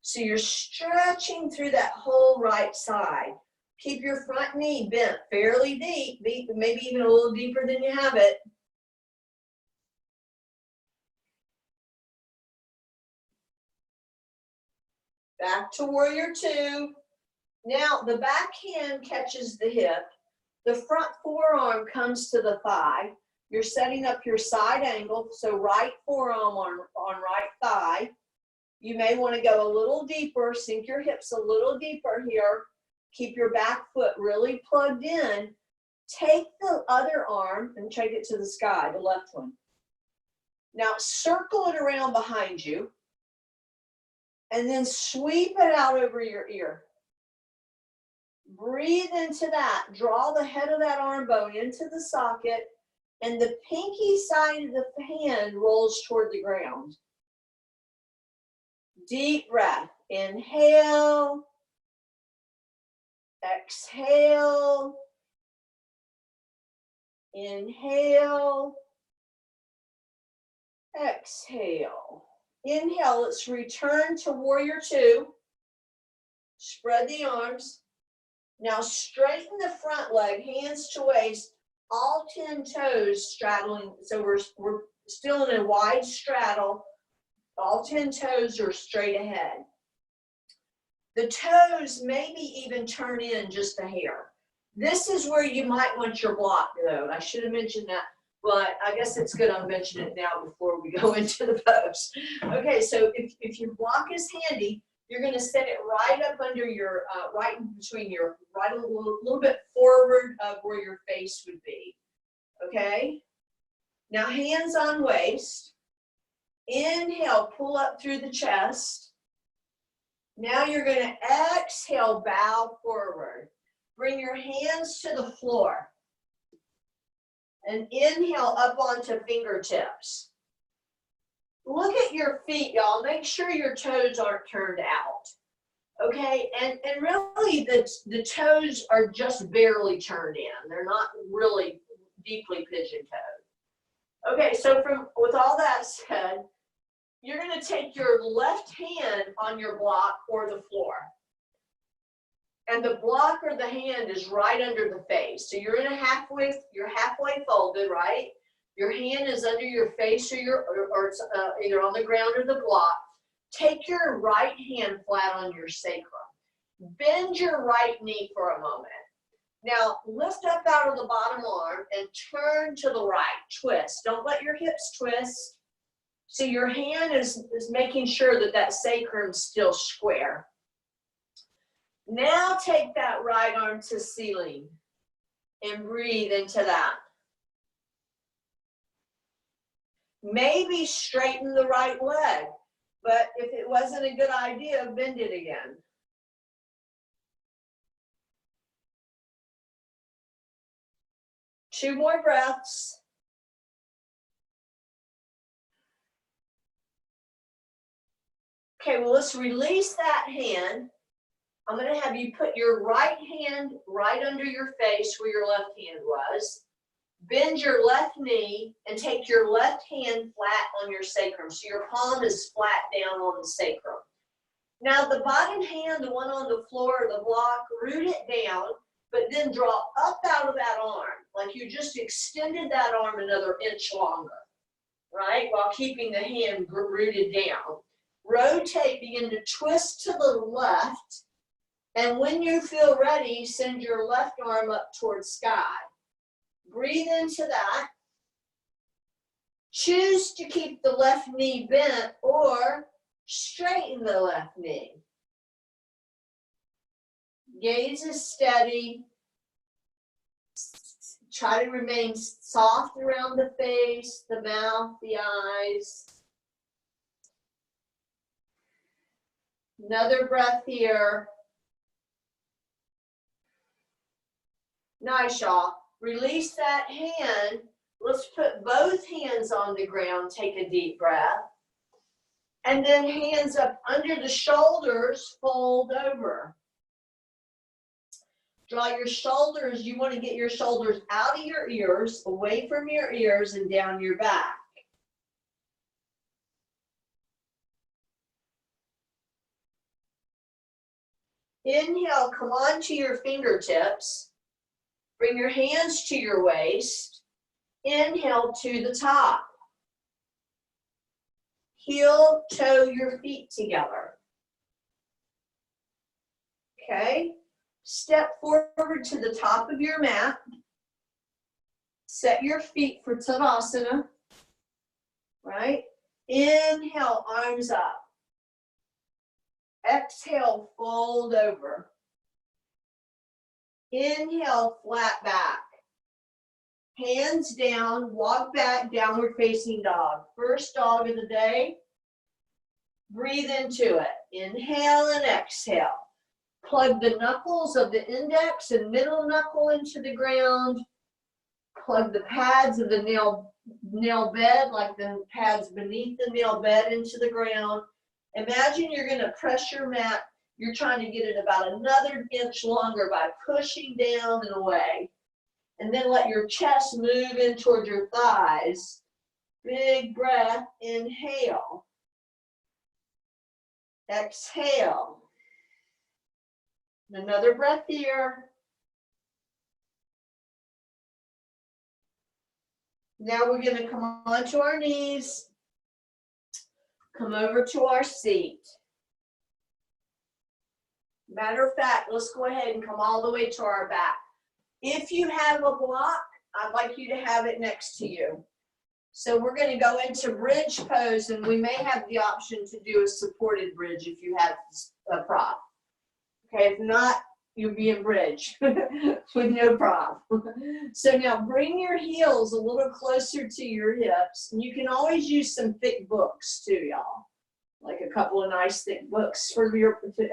So you're stretching through that whole right side. Keep your front knee bent fairly deep, maybe even a little deeper than you have it. Back to warrior two. Now the back hand catches the hip. The front forearm comes to the thigh. You're setting up your side angle, so right forearm on right thigh. You may want to go a little deeper, sink your hips a little deeper here. Keep your back foot really plugged in. Take the other arm and take it to the sky, the left one. Now circle it around behind you and then sweep it out over your ear. Breathe into that. Draw the head of that arm bone into the socket and the pinky side of the hand rolls toward the ground. Deep breath. Inhale. Exhale. Inhale. Exhale. Inhale. Let's return to warrior two. Spread the arms. Now straighten the front leg, hands to waist, all 10 toes straddling. So we're still in a wide straddle. All 10 toes are straight ahead. The toes maybe even turn in just a hair. This is where you might want your block though. I should have mentioned that, but I guess it's good I'll mention it now before we go into the pose. Okay, so if your block is handy, you're going to set it right up under your, right in between your, right a little bit forward of where your face would be. Okay? Now hands on waist. Inhale, pull up through the chest. Now you're going to exhale, bow forward. Bring your hands to the floor. And inhale up onto fingertips. Look at your feet, y'all. Make sure your toes aren't turned out. Okay, and really the toes are just barely turned in. They're not really deeply pigeon-toed. Okay, so with all that said, you're going to take your left hand on your block or the floor. And the block or the hand is right under the face. So you're you're halfway folded, right? Your hand is under your face or it's either on the ground or the block. Take your right hand flat on your sacrum. Bend your right knee for a moment. Now lift up out of the bottom arm and turn to the right. Twist. Don't let your hips twist. So your hand is making sure that sacrum's still square. Now take that right arm to ceiling and breathe into that. Maybe straighten the right leg, but if it wasn't a good idea, bend it again. Two more breaths. Okay, well, let's release that hand. I'm going to have you put your right hand right under your face where your left hand was. Bend your left knee and take your left hand flat on your sacrum. So your palm is flat down on the sacrum. Now the bottom hand, the one on the floor or the block, root it down, but then draw up out of that arm. Like you just extended that arm another inch longer, right? While keeping the hand rooted down. Rotate, begin to twist to the left. And when you feel ready, send your left arm up towards sky. Breathe into that. Choose to keep the left knee bent or straighten the left knee. Gaze is steady. Try to remain soft around the face, the mouth, the eyes. Another breath here. Nice, y'all. Release that hand. Let's put both hands on the ground. Take a deep breath. And then hands up under the shoulders, fold over. Draw your shoulders. You want to get your shoulders out of your ears, away from your ears, and down your back. Inhale, come onto your fingertips. Bring your hands to your waist. Inhale to the top. Heel toe your feet together. Okay, Step forward to the top of your mat. Set your feet for Tadasana, right? Inhale, arms up. Exhale, fold over. Inhale, flat back. Hands down, walk back, downward facing dog. First dog of the day. Breathe into it. Inhale and exhale. Plug the knuckles of the index and middle knuckle into the ground. Plug the pads of the nail bed, like the pads beneath the nail bed, into the ground. Imagine you're going to press your mat. You're trying to get it about another inch longer by pushing down and away. And then let your chest move in toward your thighs. Big breath, inhale. Exhale. Another breath here. Now we're going to come onto our knees. Come over to our seat. Matter of fact, let's go ahead and come all the way to our back. If you have a block, I'd like you to have it next to you. So we're going to go into bridge pose, and we may have the option to do a supported bridge if you have a prop. Okay, if not, you'll be in bridge with no prop. So now bring your heels a little closer to your hips, and you can always use some thick books too, y'all. Like a couple of nice thick books for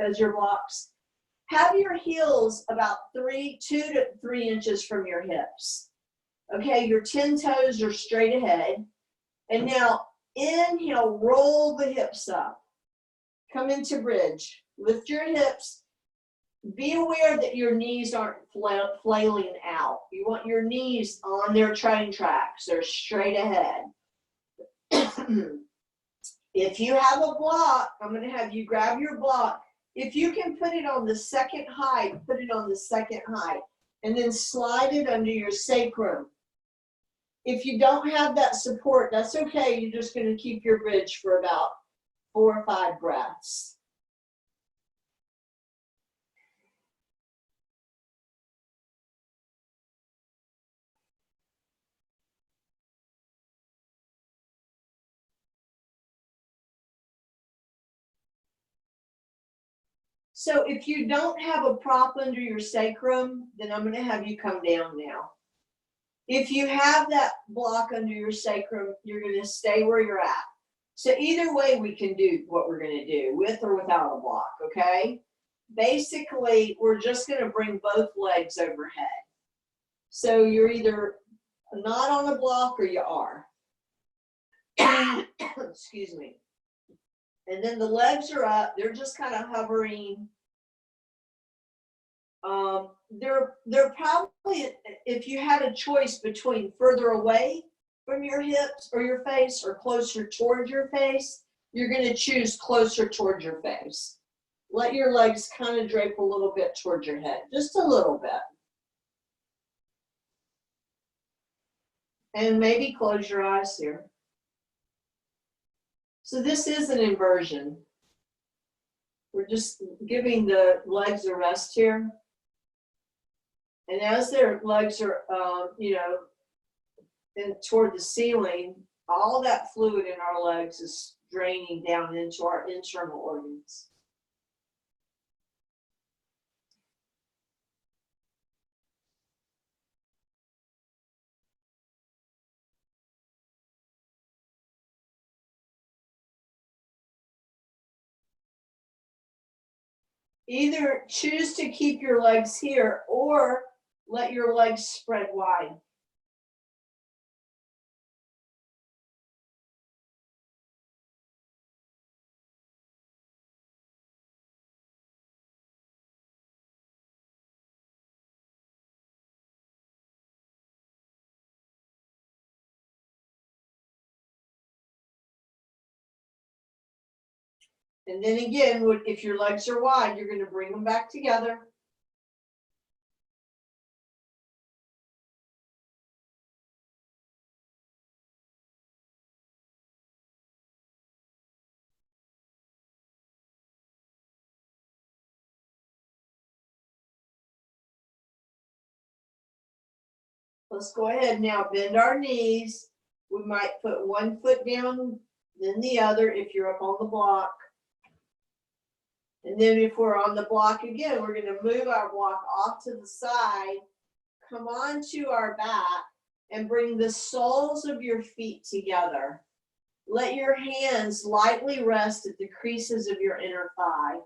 as your blocks. Have your heels about 2 to 3 inches from your hips. Okay, your 10 toes are straight ahead. And now inhale, roll the hips up. Come into bridge. Lift your hips. Be aware that your knees aren't flailing out. You want your knees on their train tracks. They're straight ahead. If you have a block, I'm going to have you grab your block. If you can put it on the second height, put it on the second height. And then slide it under your sacrum. If you don't have that support, that's okay. You're just going to keep your bridge for about 4 or 5 breaths. So if you don't have a prop under your sacrum, then I'm going to have you come down now. If you have that block under your sacrum, you're going to stay where you're at. So either way, we can do what we're going to do, with or without a block, okay? Basically, we're just going to bring both legs overhead. So you're either not on a block or you are. Excuse me. And then the legs are up. They're just kind of hovering. They're probably, if you had a choice between further away from your hips or your face or closer towards your face, you're going to choose closer towards your face. Let your legs kind of drape a little bit towards your head, just a little bit. And maybe close your eyes here. So this is an inversion. We're just giving the legs a rest here. And as their legs are, toward the ceiling, all that fluid in our legs is draining down into our internal organs. Either choose to keep your legs here or let your legs spread wide. And then again, if your legs are wide, you're going to bring them back together. Let's go ahead now, bend our knees. We might put one foot down, then the other if you're up on the block. And then if we're on the block again, we're gonna move our block off to the side, come onto our back, and bring the soles of your feet together. Let your hands lightly rest at the creases of your inner thigh.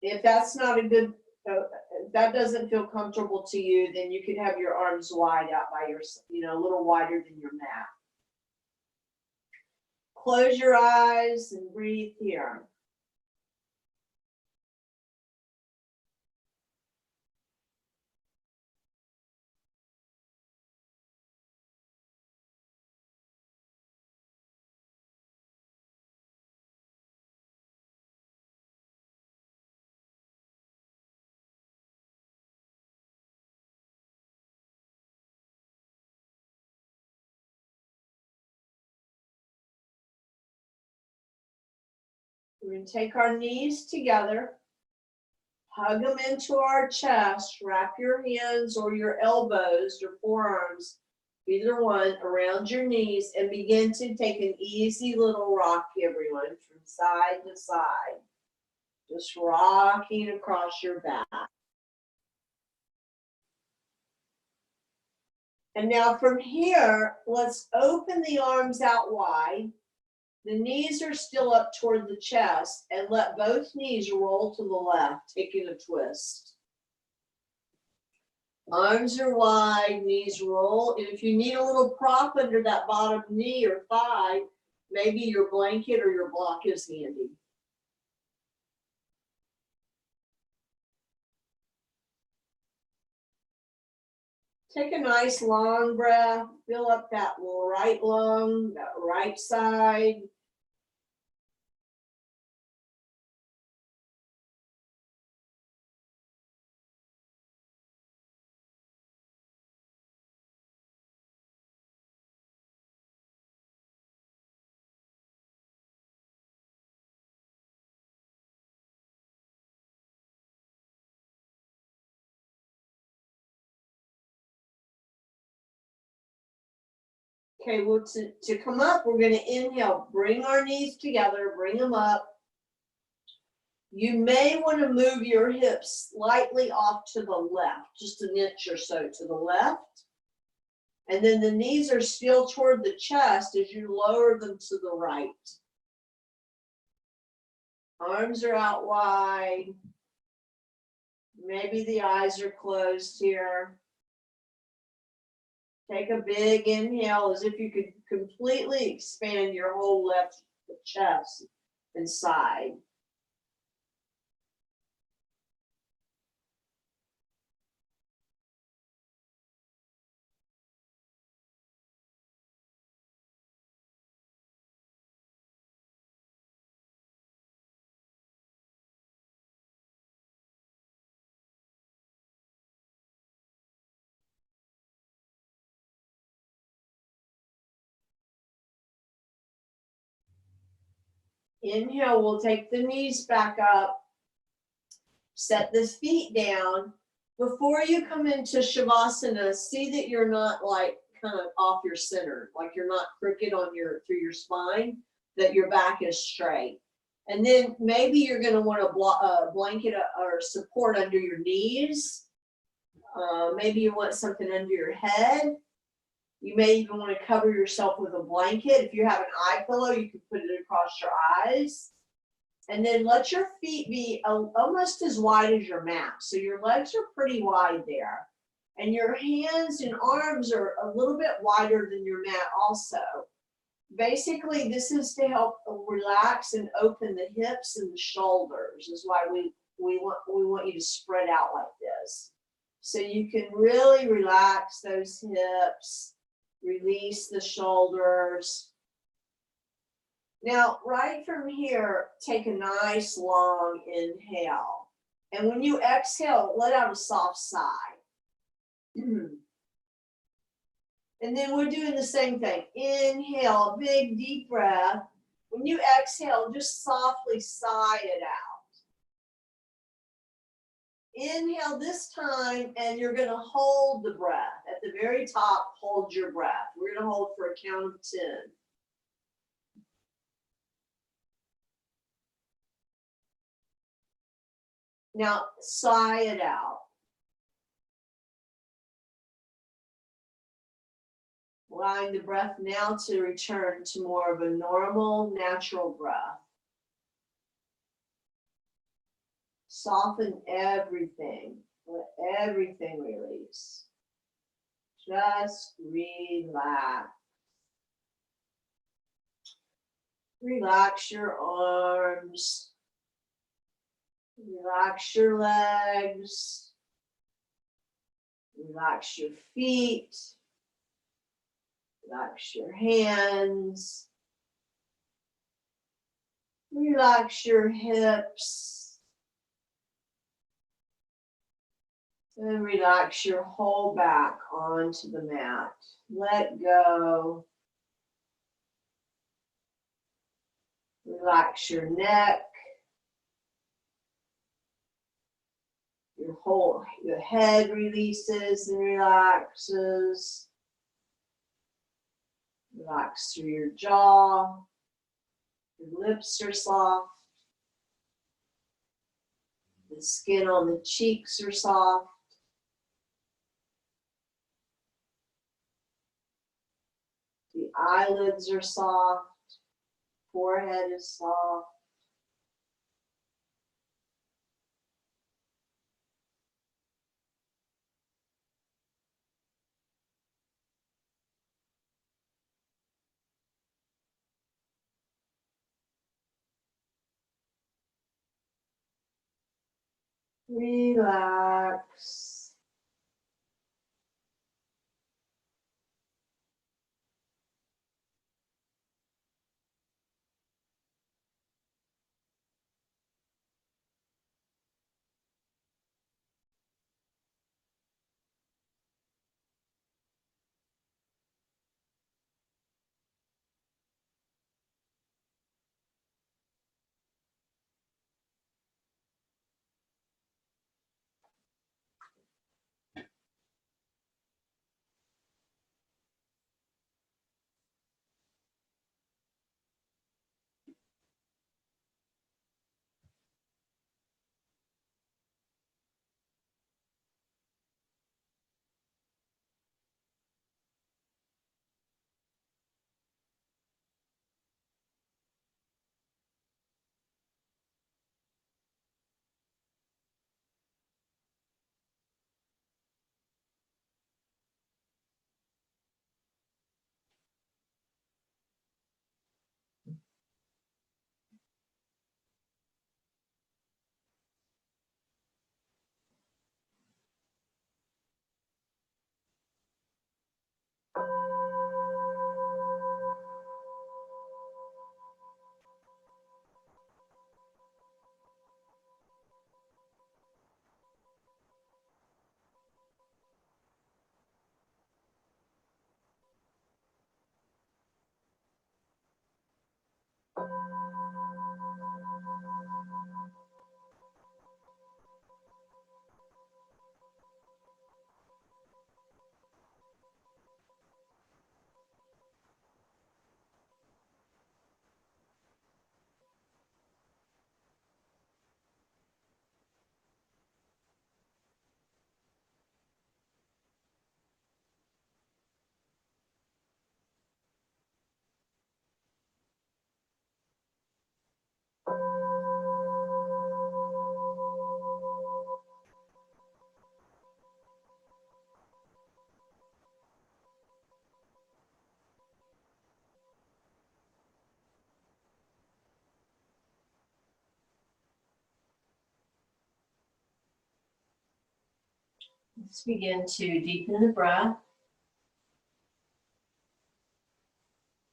If that's not a good, if that doesn't feel comfortable to you, then you could have your arms wide out by your, a little wider than your mat. Close your eyes and breathe here. We're going to take our knees together, hug them into our chest, wrap your hands or your elbows or forearms, either one, around your knees, and begin to take an easy little rock, everyone, from side to side. Just rocking across your back. And now from here, let's open the arms out wide. The knees are still up toward the chest, and let both knees roll to the left, taking a twist. Arms are wide, knees roll. And if you need a little prop under that bottom knee or thigh, maybe your blanket or your block is handy. Take a nice long breath, fill up that right lung, that right side. Okay, well, to come up, we're going to inhale, bring our knees together, bring them up. You may want to move your hips slightly off to the left, just an inch or so to the left. And then the knees are still toward the chest as you lower them to the right. Arms are out wide. Maybe the eyes are closed here. Take a big inhale as if you could completely expand your whole left chest and side. Inhale, we'll take the knees back up. Set the feet down. Before you come into Shavasana, see that you're not like kind of off your center, like you're not crooked on through your spine, that your back is straight. And then maybe you're going to want a blanket or support under your knees. Maybe you want something under your head. You may even want to cover yourself with a blanket. If you have an eye pillow, you can put it across your eyes. And then let your feet be almost as wide as your mat. So your legs are pretty wide there. And your hands and arms are a little bit wider than your mat also. Basically, this is to help relax and open the hips and the shoulders, is why we want you to spread out like this. So you can really relax those hips, release the shoulders. Now, right from here, take a nice long inhale. And when you exhale, let out a soft sigh. And then we're doing the same thing. Inhale, big deep breath. When you exhale, just softly sigh it out. inhale this time, and you're gonna hold the breath. At the very top, hold your breath. We're gonna hold for a count of 10. Now, sigh it out. Allowing the breath now to return to more of a normal, natural breath. Soften everything. Let everything release. Just relax. Relax your arms. Relax your legs. Relax your feet. Relax your hands. Relax your hips. And relax your whole back onto the mat. Let go. Relax your neck. Your head releases and relaxes. Relax through your jaw. Your lips are soft. The skin on the cheeks are soft. The eyelids are soft. Forehead is soft. Relax. Let's begin to deepen the breath.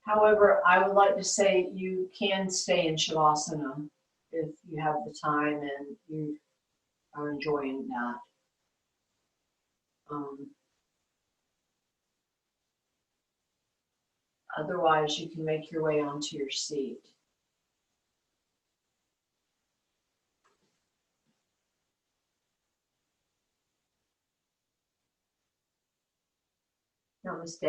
However, I would like to say you can stay in Shavasana if you have the time and you are enjoying that. Otherwise, you can make your way onto your seat. Namaste.